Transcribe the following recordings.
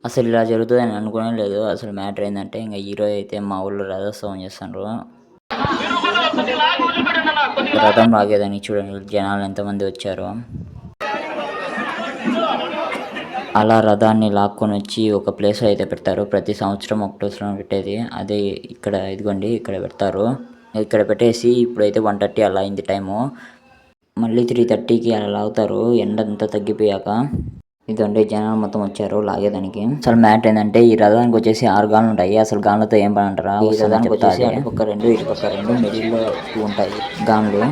అసలు ఇలా జరుగుతదని అనుకోనే లేదు. అసలు మ్యాటర్ ఏందంటే ఇంగ ఈరోజు అయితే మా ఊళ్ళో రథోత్సవం చేస్తాండ్రు. రథం లాగేదానికి చూడండి జనాలు ఎంతమంది వచ్చారో. అలా రథాన్ని లాక్కొనొచ్చి ఒక ప్లేస్‌లో అయితే పెడతారు. ప్రతి సంవత్సరం ఒక ప్లేస్‌లో పెట్టేది. అదే ఇక్కడ ఇదిగోండి ఇక్కడ పెడతారు. ఇక్కడ పెట్టేసి ఇప్పుడైతే 1:30 అలా అయింది టైము. మళ్ళీ 3:30కి అలా లాగుతారు ఎండంతా తగ్గిపోయాక. ఇదండి జనాలు మొత్తం వచ్చారు లాగేదానికి. అసలు మ్యాటర్ ఏందంటే ఈ రథానికి వచ్చేసి 6 గాన్లు ఉంటాయి. అసలు గాన్లతో ఏం పని అంటారా? ఈ రథానికి వచ్చేసి అటుపక్క 2 ఇటుపక్క 2 మిడిల్‌లో 2 ఉంటాయి గాన్లు.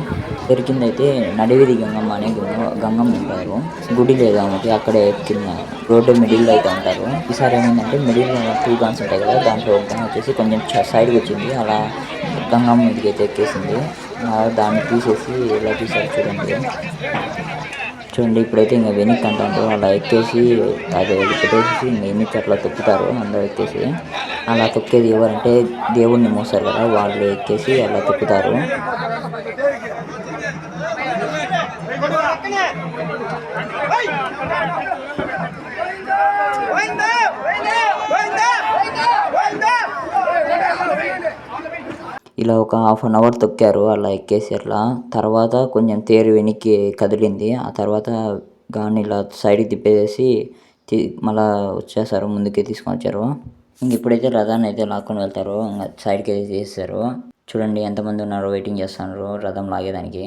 పేరు కింద అయితే నడివీధి గంగమ్మ అనే గంగమ్మ ఉంటారు. గుడి లేదు ఆమెకి అక్కడే కింద రోడ్డు మిడిల్‌లో అయితే ఉంటారు. ఈసారి ఏమైందంటే మిడిల్‌లో 2 గాన్స్ ఉంటాయి కదా! దాంట్లో ఒక గాన్ వచ్చేసి కొంచెం సైడ్‌కి వచ్చింది. అలా గంగమ్మ మీదకైతే ఎక్కేసింది. దాన్ని తీసేసి ఇలా తీశారు చూడండి. చూడండి ఇప్పుడైతే ఇంక వెనక్కి అంటారు అలా ఎక్కేసి అది పెట్టేసి ఇంక వెనక్కి అట్లా తొక్కుతారు అందరూ ఎక్కేసి. అలా తొక్కేది ఎవరంటే దేవుణ్ణి మోస్తారు కదా వాళ్ళు ఎక్కేసి అలా తొక్కుతారు. ఇలా ఒక హాఫ్ అన్ అవర్ తొక్కారు అలా ఎక్కేసి అట్లా. తర్వాత కొంచెం తేరు వెనక్కి కదిలింది. ఆ తర్వాత గాన్ని ఇలా సైడ్‌కి తిప్పేసేసి మళ్ళా వచ్చేసారు ముందుకి తీసుకొని వచ్చారు. ఇంక ఇప్పుడైతే రథాన్ని అయితే లాక్కొని వెళ్తారు. ఇంక సైడ్‌కి అయితే తీసేశారు. చూడండి ఎంతమంది ఉన్నారో వెయిటింగ్ చేస్తున్నారు రథం లాగేదానికి.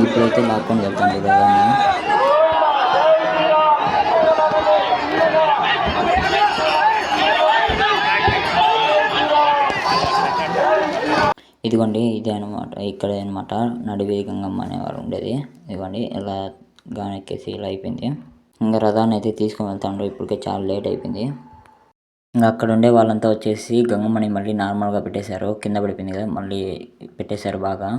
ఇప్పుడైతే లాక్కొని వెళ్తాండి రథాన్ని. ఇదిగోండి ఇదే అనమాట ఇక్కడే అనమాట నడివీధి గంగమ్మ అనేవారు ఉండేది. ఇదిగోండి ఇలా గాన్ ఎక్కేసి ఇలా అయిపోయింది. ఇంకా రథాన్ని అయితే తీసుకొని వెళ్తాండ్రు. ఇప్పటికే చాలా లేట్ అయిపోయింది. ఇంకా అక్కడ ఉండే వాళ్ళంతా వచ్చేసి గంగమ్మని మళ్ళీ నార్మల్గా పెట్టేశారు. కింద పడిపోయింది కదా మళ్ళీ పెట్టేశారు బాగా.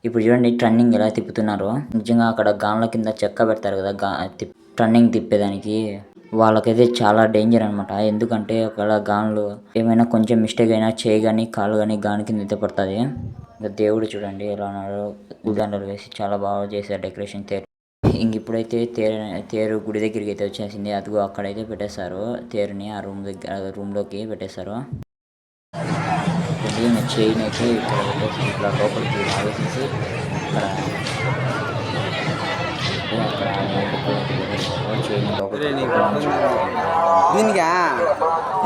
ఇప్పుడు చూడండి టర్నింగ్ ఎలా తిప్పుతున్నారో. నిజంగా అక్కడ గాన్ల కింద చెక్క పెడతారు కదా టర్నింగ్ తిప్పేదానికి. వాళ్ళకైతే చాలా డేంజర్ అనమాట. ఎందుకంటే ఒకవేళ గాన్లు ఏమైనా కొంచెం మిస్టేక్ అయినా చేయి కానీ కాలు కానీ గాన్ కింద అయితే పడుతుంది. ఇంకా దేవుడు చూడండి ఎలా ఉన్నారో ఉదండలు వేసి చాలా బాగా చేశారు డెకరేషన్. ఇంక ఇప్పుడైతే తేరు గుడి దగ్గరికి అయితే వచ్చేసింది. అదిగో అక్కడైతే పెట్టేశారు తేరుని. ఆ రూమ్లోకి పెట్టేశారు. చైన్ అయితే ఇక్కడ పెట్టేసి ఇట్లా లోపలికి ఆవేసేసి చైన్ లోపలికి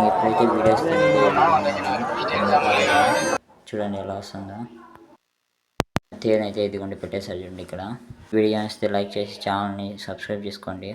ఎప్పుడైతే వీడియోస్ చూడండి ఎలా వస్తుందో. తేనైతే ఇదిగోండి పెట్టేశారు చూడండి ఇక్కడ. వీడియో నచ్చితే లైక్ చేసి ఛానల్ని సబ్స్క్రైబ్ చేసుకోండి.